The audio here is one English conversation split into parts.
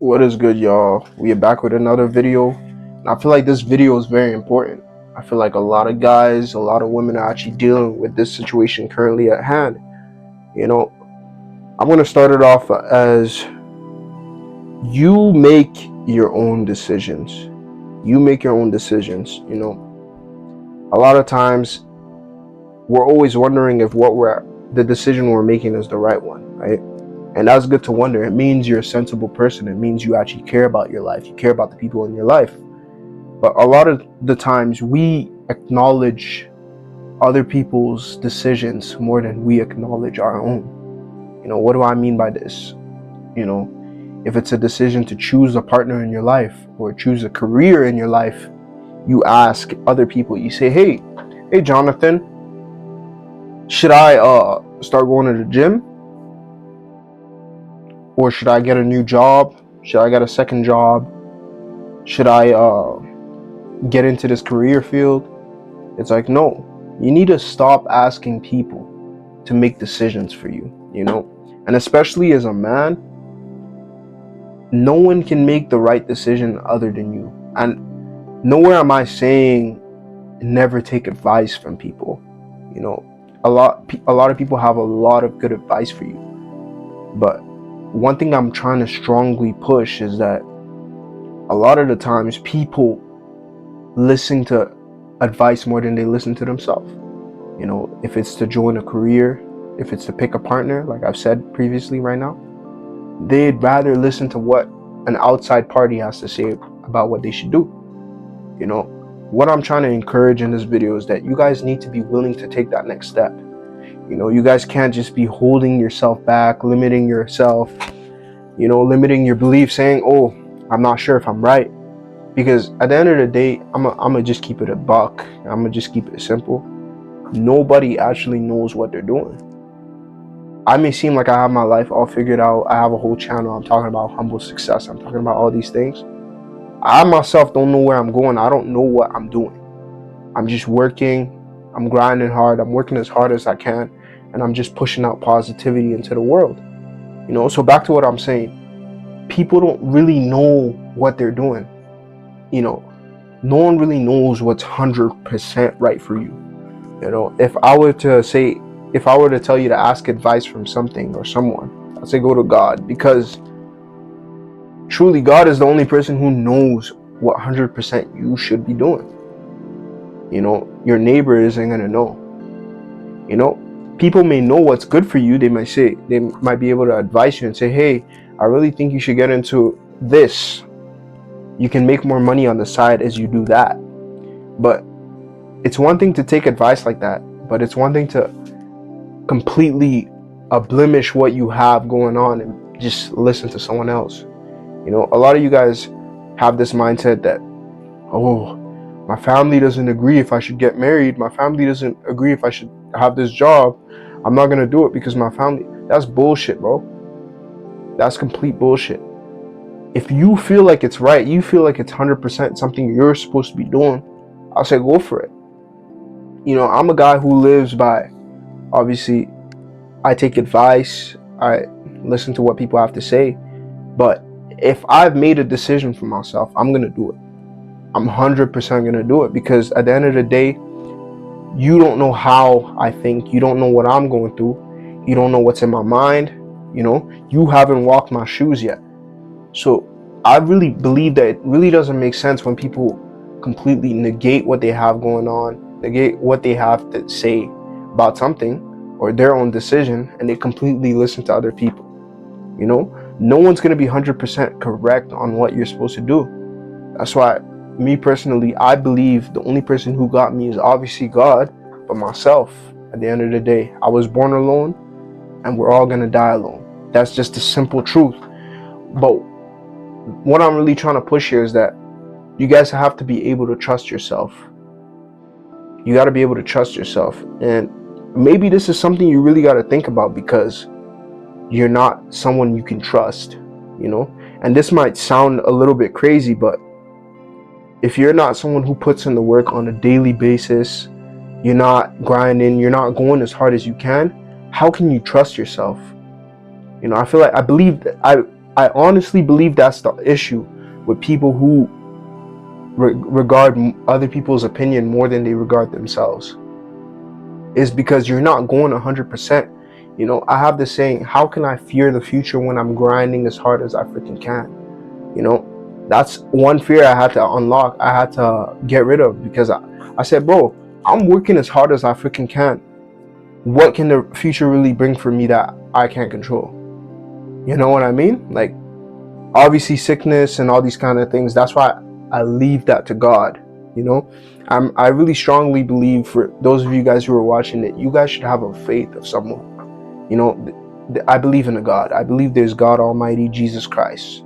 What is good, y'all? We are back with another video. And I feel like this video is very important. I feel like a lot of guys, a lot of women are actually dealing with this situation currently at hand. You know, I'm going to start it off as you make your own decisions. You make your own decisions. A lot of times we're always wondering if the decision we're making is the right one, right? And that's good to wonder. It means you're a sensible person. It means you actually care about your life. You care about the people in your life. But a lot of the times we acknowledge other people's decisions more than we acknowledge our own. What do I mean by this? If it's a decision to choose a partner in your life or choose a career in your life, you ask other people, you say, hey Jonathan, should I start going to the gym? Or should I get a new job? Should I get a second job? Should I get into this career field? It's like, no, you need to stop asking people to make decisions for you, and especially as a man, no one can make the right decision other than you. And nowhere am I saying never take advice from people. A lot of people have a lot of good advice for you, but one thing I'm trying to strongly push is that a lot of the times people listen to advice more than they listen to themselves. If it's to join a career, if it's to pick a partner, like I've said previously right now, they'd rather listen to what an outside party has to say about what they should do. What I'm trying to encourage in this video is that you guys need to be willing to take that next step. You guys can't just be holding yourself back, limiting yourself, limiting your beliefs, saying, oh, I'm not sure if I'm right. Because at the end of the day, I'm gonna just keep it a buck. I'm gonna just keep it simple. Nobody actually knows what they're doing. I may seem like I have my life all figured out. I have a whole channel. I'm talking about humble success. I'm talking about all these things. I myself don't know where I'm going. I don't know what I'm doing. I'm just working. I'm grinding hard. I'm working as hard as I can. And I'm just pushing out positivity into the world. So back to what I'm saying. People don't really know what they're doing. No one really knows what's 100% right for you. If I were to tell you to ask advice from something or someone, I'd say go to God, because truly God is the only person who knows what 100% you should be doing. Your neighbor isn't going to know. People may know what's good for you. They might be able to advise you and say, hey, I really think you should get into this. You can make more money on the side as you do that. But it's one thing to take advice like that, but it's one thing to completely blemish what you have going on and just listen to someone else. A lot of you guys have this mindset that, oh, my family doesn't agree if I should get married. My family doesn't agree if I should have this job. I'm not going to do it because my family. That's bullshit, bro. That's complete bullshit. If you feel like it's right, you feel like it's 100% something you're supposed to be doing, I'll say go for it. I'm a guy who lives by, obviously, I take advice, I listen to what people have to say, but if I've made a decision for myself, I'm going to do it. I'm 100% going to do it, because at the end of the day, you don't know how I think. You don't know what I'm going through. You don't know what's in my mind. You haven't walked my shoes yet. So I really believe that it really doesn't make sense when people completely negate what they have going on, negate what they have to say about something or their own decision, and they completely listen to other people. No one's going to be 100% correct on what you're supposed to do. That's why, me personally, I believe the only person who got me is obviously God, but myself. At the end of the day, I was born alone, and we're all going to die alone. That's just the simple truth. But what I'm really trying to push here is that you guys have to be able to trust yourself. You got to be able to trust yourself. And maybe this is something you really got to think about, because you're not someone you can trust, and this might sound a little bit crazy, but if you're not someone who puts in the work on a daily basis, you're not grinding, you're not going as hard as you can, how can you trust yourself? I feel like I I honestly believe that's the issue with people who regard other people's opinion more than they regard themselves, is because you're not going 100%. You know, I have this saying, how can I fear the future when I'm grinding as hard as I freaking can? You know, that's one fear I had to unlock. I had to get rid of, because I said, bro, I'm working as hard as I freaking can. What can the future really bring for me that I can't control? You know what I mean? Like, obviously sickness and all these kind of things, that's why I leave that to God. You know, I really strongly believe, for those of you guys who are watching it, you guys should have a faith of someone. You know, I believe in a God. I believe there's God Almighty, Jesus Christ.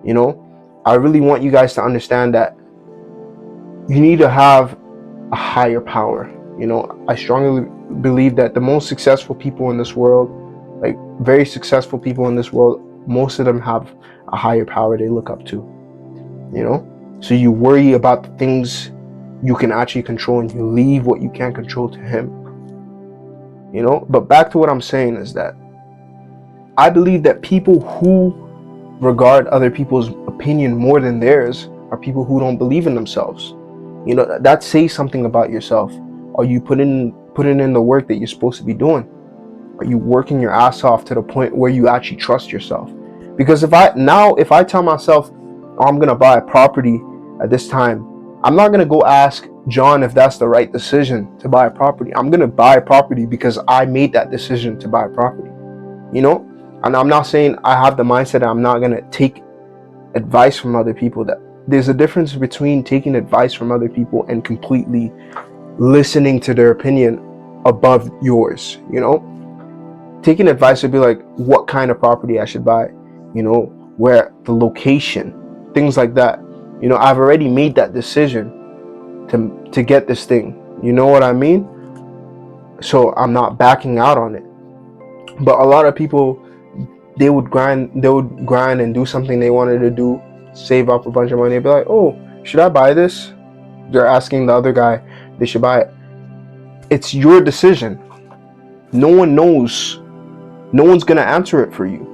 You know, I really want you guys to understand that you need to have a higher power. You know, I strongly believe that the most successful people in this world, like very successful people in this world, most of them have a higher power they look up to. You know, so you worry about the things you can actually control, and you leave what you can't control to Him. You know, but back to what I'm saying is that I believe that people who regard other people's opinion more than theirs are people who don't believe in themselves. You know, that says something about yourself. Are you putting in the work that you're supposed to be doing? Are you working your ass off to the point where you actually trust yourself? Because if I tell myself, oh, I'm gonna buy a property at this time, I'm not gonna go ask John if that's the right decision to buy a property. I'm gonna buy a property because I made that decision to buy a property. You know, and I'm not saying I have the mindset that I'm not gonna take advice from other people. That there's a difference between taking advice from other people and completely listening to their opinion above yours. You know, taking advice would be like what kind of property I should buy, you know, where the location, things like that. You know, I've already made that decision to get this thing. You know what I mean? So I'm not backing out on it. But a lot of people, they would grind and do something they wanted to do, save up a bunch of money, they'd be like, oh, should I buy this? They're asking the other guy they should buy it. It's your decision. No one knows. No one's gonna answer it for you.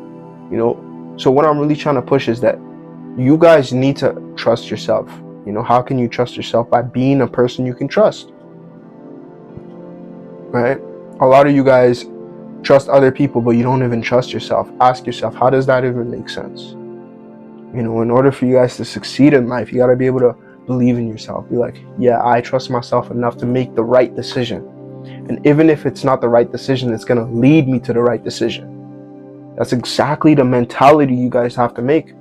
You know, so what I'm really trying to push is that you guys need to trust yourself. You know, how can you trust yourself? By being a person you can trust, right? A lot of you guys trust other people, but you don't even trust yourself. Ask yourself, how does that even make sense? You know, in order for you guys to succeed in life, you got to be able to believe in yourself. Be like, yeah, I trust myself enough to make the right decision. And even if it's not the right decision, it's going to lead me to the right decision. That's exactly the mentality you guys have to make.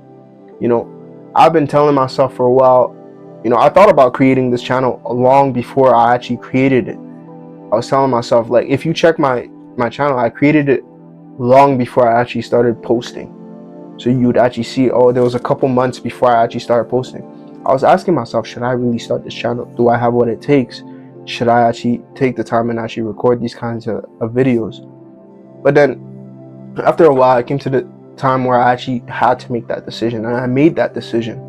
You know, I've been telling myself for a while, you know, I thought about creating this channel long before I actually created it. I was telling myself, like, if you check my channel, I created it long before I actually started posting. So you would actually see, oh, there was a couple months before I actually started posting. I was asking myself, should I really start this channel? Do I have what it takes? Should I actually take the time and actually record these kinds of videos? But then after a while, I came to the time where I actually had to make that decision, and I made that decision.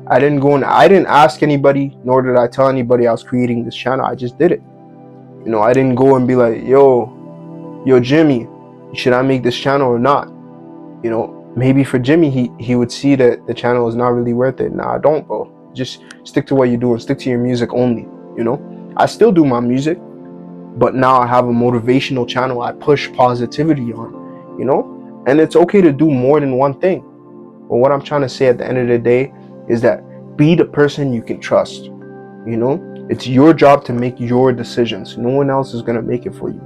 I didn't ask anybody, nor did I tell anybody I was creating this channel. I just did it. You know, I didn't go and be like, yo, Jimmy, should I make this channel or not? You know, maybe for Jimmy, he would see that the channel is not really worth it. Nah, don't, bro. Just stick to what you're doing. Stick to your music only. You know, I still do my music, but now I have a motivational channel I push positivity on. You know, and it's okay to do more than one thing. But what I'm trying to say at the end of the day is that be the person you can trust. You know, it's your job to make your decisions. No one else is gonna make it for you.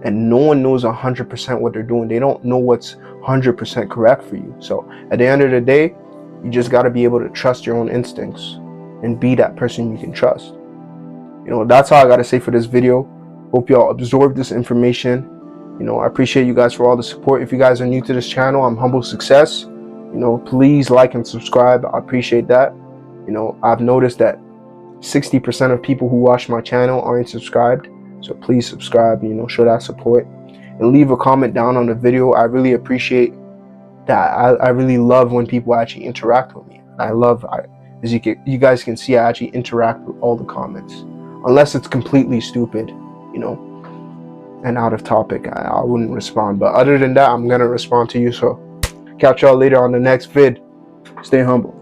And no one knows 100% what they're doing. They don't know what's 100% correct for you. So at the end of the day, you just got to be able to trust your own instincts and be that person you can trust. You know, that's all I got to say for this video. Hope y'all absorb this information. You know, I appreciate you guys for all the support. If you guys are new to this channel, I'm Humble Success. You know, please like and subscribe. I appreciate that. You know, I've noticed that 60% of people who watch my channel aren't subscribed. So please subscribe, you know, show that support, and leave a comment down on the video. I really appreciate that. I really love when people actually interact with me. As you guys can see, I actually interact with all the comments, unless it's completely stupid, you know, and out of topic. I wouldn't respond. But other than that, I'm gonna respond to you. So Catch y'all later on the next vid. Stay humble.